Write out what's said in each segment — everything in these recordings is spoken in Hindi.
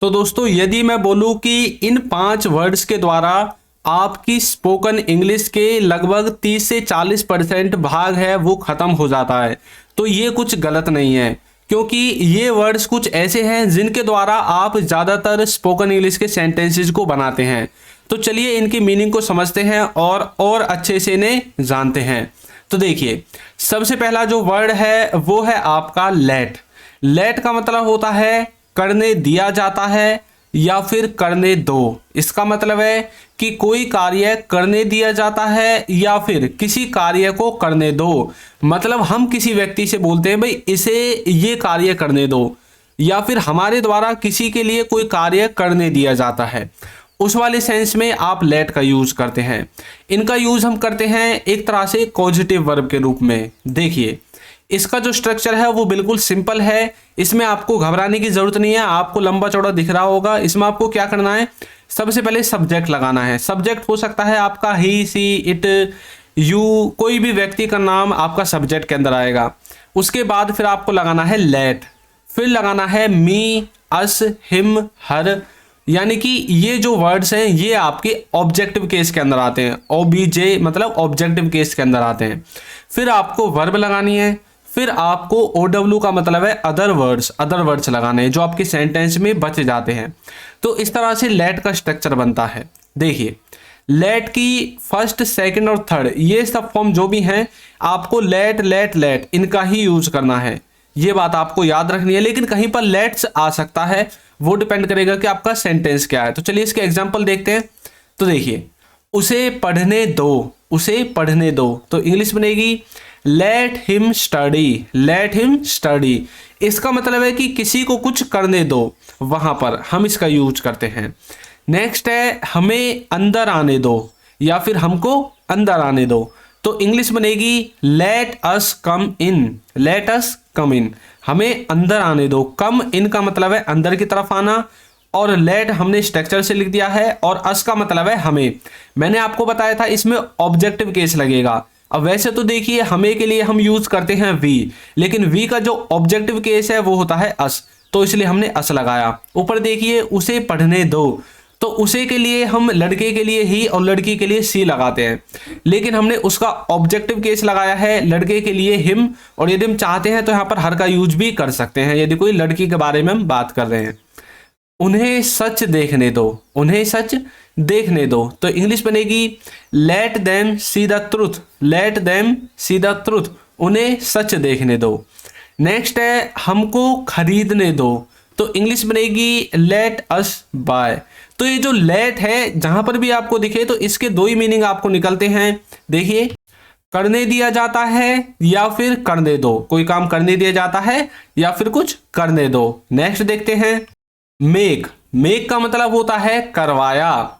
तो दोस्तों यदि मैं बोलूं कि इन 5 वर्ड्स के द्वारा आपकी स्पोकन इंग्लिश के लगभग 30 से 40% भाग है वो खत्म हो जाता है, तो ये कुछ गलत नहीं है, क्योंकि ये वर्ड्स कुछ ऐसे हैं जिनके द्वारा आप ज़्यादातर स्पोकन इंग्लिश के सेंटेंसेस को बनाते हैं। तो चलिए इनकी मीनिंग को समझते हैं और अच्छे से इन्हें जानते हैं। तो देखिए, सबसे पहला जो वर्ड है वो है आपका लेट। लेट का मतलब होता है करने दिया जाता है या फिर करने दो। इसका मतलब है कि कोई कार्य करने दिया जाता है या फिर किसी कार्य को करने दो। मतलब हम किसी व्यक्ति से बोलते हैं भाई इसे ये कार्य करने दो, या फिर हमारे द्वारा किसी के लिए कोई कार्य करने दिया जाता है, उस वाले सेंस में आप लेट का यूज करते हैं। इनका यूज हम करते हैं एक तरह से पॉजिटिव वर्ब के रूप में। देखिए, इसका जो स्ट्रक्चर है वो बिल्कुल सिंपल है, इसमें आपको घबराने की जरूरत नहीं है। आपको लंबा चौड़ा दिख रहा होगा। इसमें आपको क्या करना है, सबसे पहले सब्जेक्ट लगाना है। सब्जेक्ट हो सकता है आपका ही, सी, इट, यू, कोई भी व्यक्ति का नाम आपका सब्जेक्ट के अंदर आएगा। उसके बाद फिर आपको लगाना है लेट, फिर लगाना है मी, अस, हिम, हर, यानी कि ये जो वर्ड्स हैं ये आपके ऑब्जेक्टिव केस के अंदर आते हैं। OBJ मतलब ऑब्जेक्टिव केस के अंदर आते हैं। फिर आपको वर्ब लगानी है, फिर आपको OW का मतलब है अदर वर्ड्स लगाने हैं जो आपके सेंटेंस में बच जाते हैं। तो इस तरह से लेट का स्ट्रक्चर बनता है। देखिए, लेट की फर्स्ट, सेकंड और थर्ड ये सब फॉर्म जो भी हैं, आपको लेट इनका ही यूज करना है। ये बात आपको याद रखनी है। लेकिन कहीं पर लेट्स आ सकता है, वो डिपेंड करेगा कि आपका सेंटेंस क्या है। तो चलिए इसके एग्जांपल देखते हैं। तो देखिए, उसे पढ़ने दो, उसे पढ़ने दो, तो इंग्लिश बनेगी लेट हिम स्टडी। इसका मतलब है कि किसी को कुछ करने दो, वहां पर हम इसका यूज करते हैं। नेक्स्ट है हमें अंदर आने दो या फिर हमको अंदर आने दो, तो इंग्लिश बनेगी लेट अस कम इन, हमें अंदर आने दो। कम इन का मतलब है अंदर की तरफ आना, और लेट हमने स्ट्रक्चर से लिख दिया है, और अस का मतलब है हमें। मैंने आपको बताया था इसमें ऑब्जेक्टिव केस लगेगा। अब वैसे तो देखिए, हमें के लिए हम यूज करते हैं वी, लेकिन वी का जो ऑब्जेक्टिव केस है वो होता है अस, तो इसलिए हमने अस लगाया। ऊपर देखिए, उसे पढ़ने दो, तो उसे के लिए हम लड़के के लिए ही और लड़की के लिए सी लगाते हैं, लेकिन हमने उसका ऑब्जेक्टिव केस लगाया है लड़के के लिए हिम। और यदि हम चाहते हैं तो यहाँ पर हर का यूज भी कर सकते हैं यदि कोई लड़की के बारे में हम बात कर रहे हैं। उन्हें सच देखने दो, उन्हें सच देखने दो, तो इंग्लिश बनेगी let them see the truth, उन्हें सच देखने दो। नेक्स्ट है हमको खरीदने दो, तो इंग्लिश बनेगी लेट अस बाय। तो ये जो लेट है जहां पर भी आपको दिखे तो इसके दो ही मीनिंग आपको निकलते हैं। देखिए, करने दिया जाता है या फिर करने दो, कोई काम करने दिया जाता है या फिर कुछ करने दो। नेक्स्ट देखते हैं मेक का मतलब होता है करवाया।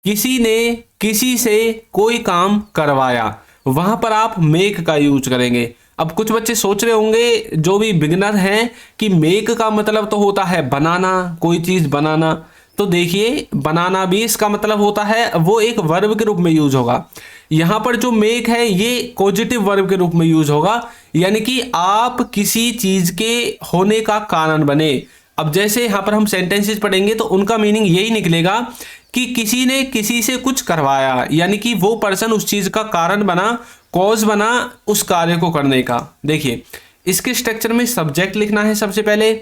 किसी ने किसी से कोई काम करवाया, वहां पर आप मेक का यूज करेंगे। अब कुछ बच्चे सोच रहे होंगे जो भी बिगिनर हैं कि मेक का मतलब तो होता है बनाना, कोई चीज बनाना। तो देखिए, बनाना भी इसका मतलब होता है, वो एक वर्ब के रूप में यूज होगा। यहां पर जो मेक है ये पॉजिटिव वर्ब के रूप में यूज होगा, यानी कि आप किसी चीज के होने का कारण बने। अब जैसे यहाँ पर हम सेंटेंसेस पढ़ेंगे तो उनका मीनिंग यही निकलेगा कि किसी ने किसी से कुछ करवाया, यानी कि वो पर्सन उस चीज का कारण बना, कॉज बना उस कार्य को करने का। देखिए, इसके स्ट्रक्चर में सब्जेक्ट लिखना है सबसे पहले,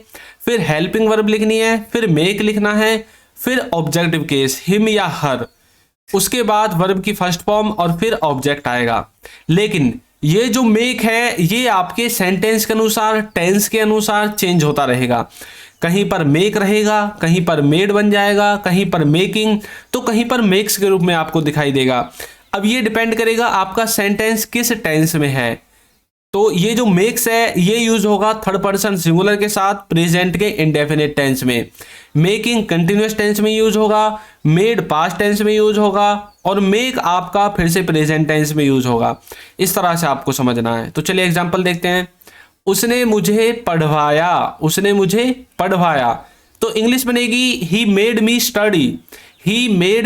फिर हेल्पिंग वर्ब लिखनी है, फिर मेक लिखना है, फिर ऑब्जेक्टिव केस हिम या हर, उसके बाद वर्ब की फर्स्ट फॉर्म और फिर ऑब्जेक्ट आएगा। लेकिन ये जो मेक है ये आपके सेंटेंस के अनुसार, टेंस के अनुसार चेंज होता रहेगा। कहीं पर मेक रहेगा, कहीं पर मेड बन जाएगा, कहीं पर मेकिंग, तो कहीं पर मेक्स के रूप में आपको दिखाई देगा। अब ये डिपेंड करेगा आपका सेंटेंस किस टेंस में है। तो ये जो मेक्स है ये यूज होगा थर्ड पर्सन सिंगुलर के साथ प्रेजेंट के इंडेफिनिट टेंस में, मेकिंग कंटिन्यूअस टेंस में यूज होगा, मेड पास्ट टेंस में यूज होगा, और मेक आपका फिर से प्रेजेंट टेंस में यूज होगा। इस तरह से आपको समझना है। तो चलिए एग्जांपल देखते हैं। उसने मुझे पढ़वाया, तो इंग्लिश बनेगी ही मेड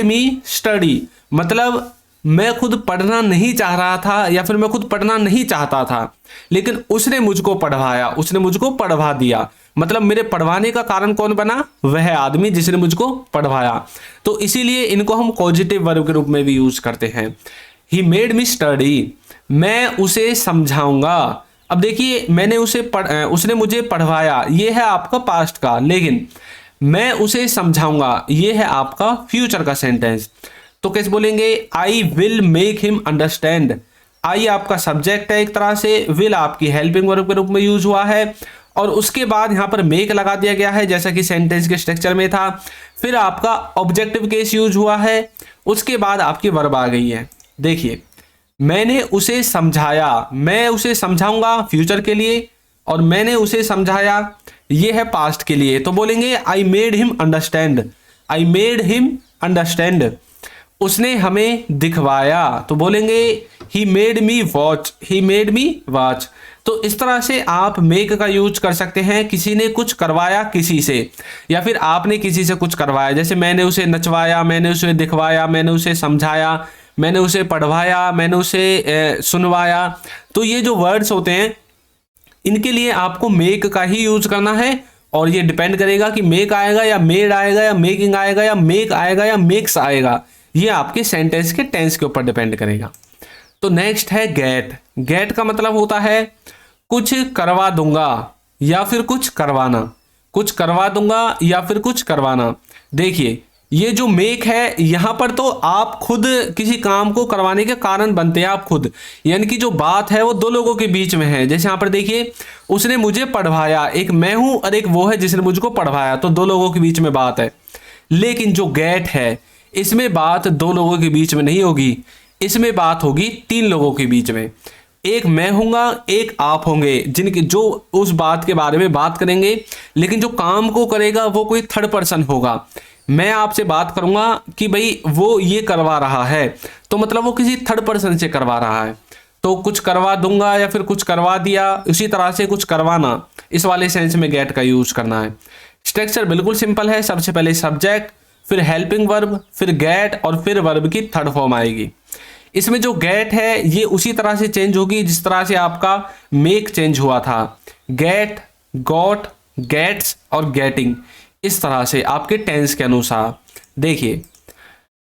मी स्टडी, मतलब मैं खुद पढ़ना नहीं चाह रहा था या फिर मैं खुद पढ़ना नहीं चाहता था, लेकिन उसने मुझको पढ़वाया, उसने मुझको पढ़वा दिया। मतलब मेरे पढ़वाने का कारण कौन बना? वह आदमी जिसने मुझको पढ़वाया। तो इसीलिए इनको हम पॉजिटिव वर्ब के रूप में भी यूज करते हैं। ही मेड मी स्टडी, मैं उसे समझाऊंगा। अब देखिए मैंने उसने मुझे पढ़वाया, ये है आपका पास्ट का, लेकिन मैं उसे समझाऊंगा ये है आपका फ्यूचर का सेंटेंस। तो कैसे बोलेंगे? I will make him understand. I आपका सब्जेक्ट है एक तरह से, विल आपकी हेल्पिंग वर्ब के रूप में यूज हुआ है, और उसके बाद यहां पर मेक लगा दिया गया है जैसा कि सेंटेंस के स्ट्रक्चर में था। फिर आपका ऑब्जेक्टिव केस यूज हुआ है, उसके बाद आपकी वर्ब आ गई है। देखिए मैंने उसे समझाया, मैं उसे समझाऊंगा फ्यूचर के लिए, और मैंने उसे समझाया ये है पास्ट के लिए। तो बोलेंगे I made him understand, I made him understand. उसने हमें दिखवाया, तो बोलेंगे he made me watch, he made me watch. तो इस तरह से आप मेक का यूज कर सकते हैं, किसी ने कुछ करवाया किसी से, या फिर आपने किसी से कुछ करवाया। जैसे मैंने उसे नचवाया, मैंने उसे दिखवाया, मैंने उसे समझाया, मैंने उसे पढ़वाया, मैंने उसे सुनवाया। तो ये जो वर्ड्स होते हैं इनके लिए आपको मेक का ही यूज करना है, और ये डिपेंड करेगा कि मेक आएगा या मेड आएगा या मेकिंग आएगा या मेक आएगा या मेक्स आएगा। ये आपके सेंटेंस के टेंस के ऊपर डिपेंड करेगा। तो नेक्स्ट है गेट। गेट का मतलब होता है कुछ करवा दूंगा या फिर कुछ करवाना, कुछ करवा दूंगा या फिर कुछ करवाना। देखिए ये जो मेक है यहां पर तो आप खुद किसी काम को करवाने के कारण बनते हैं, आप खुद, यानी कि जो बात है वो दो लोगों के बीच में है। जैसे यहां पर देखिए उसने मुझे पढ़वाया, एक मैं हूं और एक वो है जिसने मुझको पढ़वाया, तो दो लोगों के बीच में बात है। लेकिन जो गेट है इसमें बात दो लोगों के बीच में नहीं होगी, इसमें बात होगी तीन लोगों के बीच में। एक मैं होऊंगा, एक आप होंगे, जिनके जो उस बात के बारे में बात करेंगे, लेकिन जो काम को करेगा वो कोई थर्ड पर्सन होगा। मैं आपसे बात करूंगा कि भाई वो ये करवा रहा है, तो मतलब वो किसी थर्ड पर्सन से करवा रहा है। तो कुछ करवा दूंगा या फिर कुछ करवा दिया, उसी तरह से कुछ करवाना, इस वाले सेंस में गेट का यूज करना है। स्ट्रक्चर बिल्कुल सिंपल है, सबसे पहले सब्जेक्ट, फिर हेल्पिंग वर्ब, फिर गेट, और फिर वर्ब की थर्ड फॉर्म आएगी। इसमें जो गेट है ये उसी तरह से चेंज होगी जिस तरह से आपका मेक चेंज हुआ था। गेट, गॉट, गेट्स और गेटिंग, इस तरह से आपके टेंस के अनुसार। देखिए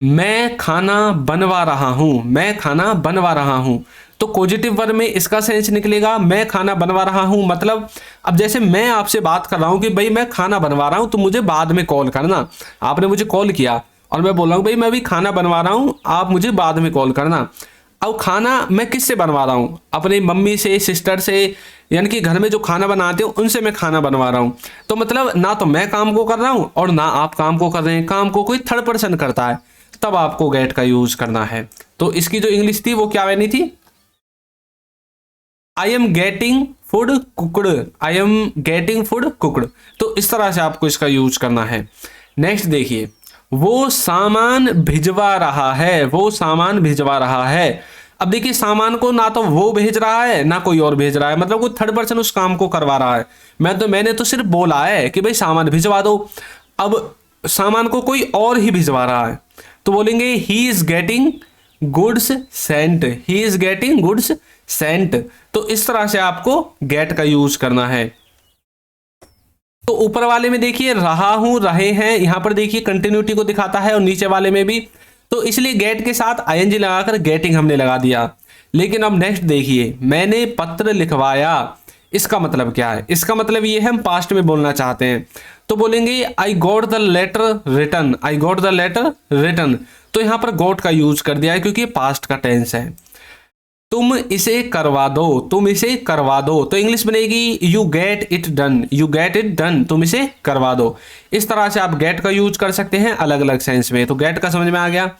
मैं खाना बनवा रहा हूं, मैं खाना बनवा रहा हूं, तो पॉजिटिव वर्ब में इसका सेंस निकलेगा मैं खाना बनवा रहा हूं। मतलब अब जैसे मैं आपसे बात कर रहा हूं कि भाई मैं खाना बनवा रहा हूं, तो मुझे बाद में कॉल करना। आपने मुझे कॉल किया और मैं बोल रहा हूं भाई मैं अभी खाना बनवा रहा हूं, आप मुझे बाद में कॉल करना। अब खाना मैं किससे बनवा रहा हूं? अपनी मम्मी से, सिस्टर से, यानी कि घर में जो खाना बनाते हो उनसे मैं खाना बनवा रहा हूं। तो मतलब ना तो मैं काम को कर रहा हूं और ना आप काम को कर रहे हैं, काम को कोई थर्ड पर्सन करता है, तब आपको गेट का यूज करना है। तो इसकी जो इंग्लिश थी वो क्या बनी थी? I am getting food cooked, I am getting food cooked. तो इस तरह से आपको इसका यूज करना है। नेक्स्ट देखिए वो सामान भिजवा रहा है, वो सामान भिजवा रहा है। अब देखिए सामान को ना तो वो भेज रहा है ना कोई और भेज रहा है, मतलब कोई थर्ड पर्सन उस काम को करवा रहा है। मैंने तो सिर्फ बोला है कि भाई सामान भिजवा दो। अब सामान को कोई और ही भिजवा रहा है, तो बोलेंगे he is getting goods Saint, he is getting goods Saint. तो इस तरह से आपको गेट का यूज करना है। तो ऊपर वाले में देखिए रहा हूं, रहे हैं, यहां पर देखिए कंटिन्यूटी को दिखाता है, और नीचे वाले में भी। तो इसलिए गेट के साथ आईएनजी लगाकर गेटिंग हमने लगा दिया। लेकिन अब नेक्स्ट देखिए मैंने पत्र लिखवाया, इसका मतलब क्या है? इसका मतलब ये है हम पास्ट में बोलना चाहते हैं, तो बोलेंगे I got the letter written, I got the letter written. तो यहां पर गॉट का यूज कर दिया है क्योंकि पास्ट का टेंस है। तुम इसे करवा दो, तुम इसे करवा दो, तो इंग्लिश बनेगी you get it done, you get it done, तुम इसे करवा दो। इस तरह से आप गेट का यूज कर सकते हैं अलग अलग सेंस में। तो गेट का समझ में आ गया।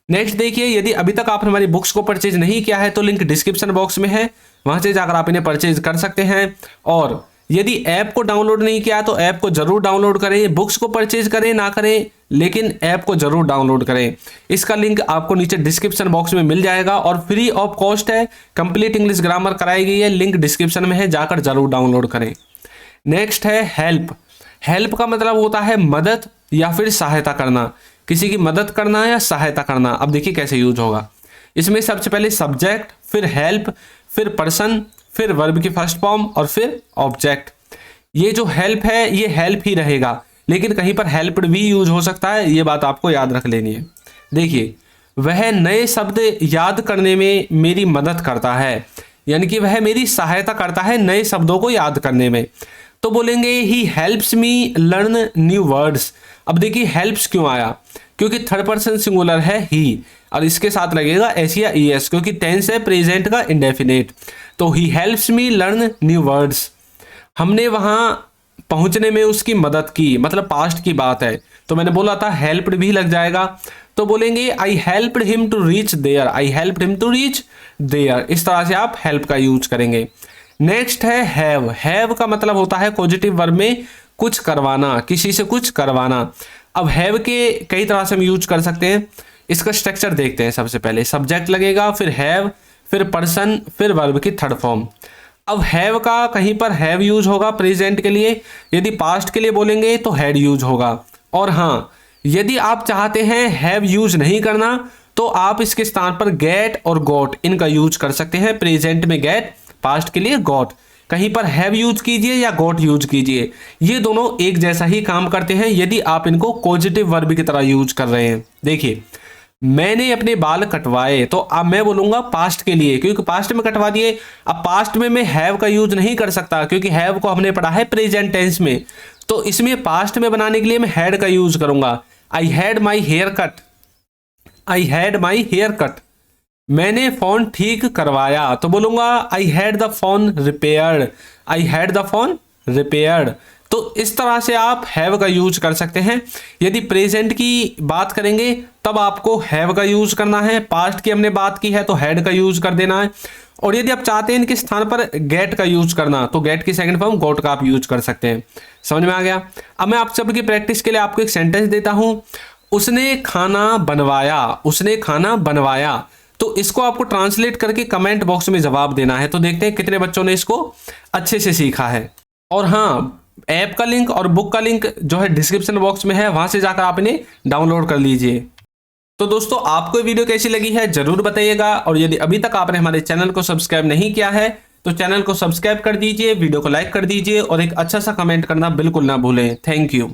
नेक्स्ट देखिए यदि अभी तक आपने हमारी बुक्स को परचेज नहीं किया है तो लिंक डिस्क्रिप्शन बॉक्स में है, वहां से जाकर आप इन्हें परचेज कर सकते हैं। और यदि ऐप को डाउनलोड नहीं किया तो ऐप को जरूर डाउनलोड करें, बुक्स को परचेज करें ना करें, लेकिन ऐप को जरूर डाउनलोड करें। इसका लिंक आपको नीचे डिस्क्रिप्शन बॉक्स में मिल जाएगा और फ्री ऑफ कॉस्ट है। कंप्लीट इंग्लिश ग्रामर कराई गई है, लिंक डिस्क्रिप्शन में है, जाकर जरूर डाउनलोड करें। नेक्स्ट है हेल्प। हेल्प का मतलब होता है मदद या फिर सहायता करना, किसी की मदद करना या सहायता करना। अब देखिए कैसे यूज होगा। इसमें सबसे पहले सब्जेक्ट, फिर हेल्प, फिर पर्सन, फिर वर्ब की फर्स्ट फॉर्म और फिर ऑब्जेक्ट। ये जो हेल्प है ये हेल्प ही रहेगा, लेकिन कहीं पर हेल्प्ड भी यूज हो सकता है, ये बात आपको याद रख लेनी है। देखिए, वह नए शब्द याद करने में मेरी मदद करता है, यानी कि वह मेरी सहायता करता है नए शब्दों को याद करने में। तो बोलेंगे he helps me learn new words. अब देखिए हेल्प्स क्यों आया, क्योंकि थर्ड पर्सन सिंगुलर है ही, और इसके साथ लगेगा एस या ईएस, क्योंकि टेंस है प्रेजेंट का इंडेफिनेट। तो he helps me learn new words, हमने वहां पहुंचने में उसकी मदद की, मतलब पास्ट की बात है, तो मैंने बोला था हेल्प्ड भी लग जाएगा। तो बोलेंगे I helped him to reach there, I helped him to reach there. इस तरह से आप हेल्प का यूज करेंगे। नेक्स्ट है हैव। हैव का मतलब होता है पॉजिटिव वर्ब में कुछ करवाना, किसी से कुछ करवाना। अब हैव के कई तरह से हम यूज कर सकते हैं, इसका स्ट्रक्चर देखते हैं। सबसे पहले सब्जेक्ट लगेगा, फिर हैव, फिर पर्सन, फिर वर्ब की थर्ड फॉर्म। अब हैव का कहीं पर हैव यूज होगा प्रेजेंट के लिए, यदि पास्ट के लिए बोलेंगे तो हैड यूज होगा। और हाँ, यदि आप चाहते हैं हैव यूज नहीं करना तो आप इसके स्थान पर गेट और गॉट इनका यूज कर सकते हैं। प्रेजेंट में गेट, पास्ट के लिए गॉट, कहीं पर हैव यूज कीजिए या गॉट यूज कीजिए, ये दोनों एक जैसा ही काम करते हैं यदि आप इनको पॉजिटिव वर्ब की तरह यूज कर रहे हैं। देखिए, मैंने अपने बाल कटवाए, तो अब मैं बोलूंगा पास्ट के लिए, क्योंकि पास्ट में कटवा दिए। अब पास्ट में मैं हैव का यूज नहीं कर सकता, क्योंकि हैव को हमने पढ़ा है प्रेजेंट टेंस में। तो इसमें पास्ट में बनाने के लिए मैं हैड का यूज करूंगा। I had my hair cut, I had my hair cut. मैंने फोन ठीक करवाया, तो बोलूंगा I had the phone repaired, I had the phone repaired. तो इस तरह से आप हैव का यूज कर सकते हैं। यदि प्रेजेंट की बात करेंगे तब आपको हैव का यूज करना है, पास्ट की हमने बात की है तो हैड का यूज कर देना है। और यदि आप चाहते हैं इनके स्थान पर गेट का यूज करना तो गेट की सेकंड फॉर्म गॉट का आप यूज कर सकते हैं। समझ में आ गया? अब मैं आप सबकी प्रैक्टिस के लिए आपको एक सेंटेंस देता हूं, उसने खाना बनवाया, उसने खाना बनवाया। तो इसको आपको ट्रांसलेट करके कमेंट बॉक्स में जवाब देना है। तो देखते हैं कितने बच्चों ने इसको अच्छे से सीखा है। और हाँ, ऐप का लिंक और बुक का लिंक जो है डिस्क्रिप्शन बॉक्स में है, वहां से जाकर आप इन्हें डाउनलोड कर लीजिए। तो दोस्तों, आपको वीडियो कैसी लगी है जरूर बताइएगा, और यदि अभी तक आपने हमारे चैनल को सब्सक्राइब नहीं किया है तो चैनल को सब्सक्राइब कर दीजिए, वीडियो को लाइक कर दीजिए और एक अच्छा सा कमेंट करना बिल्कुल ना भूलें। Thank you.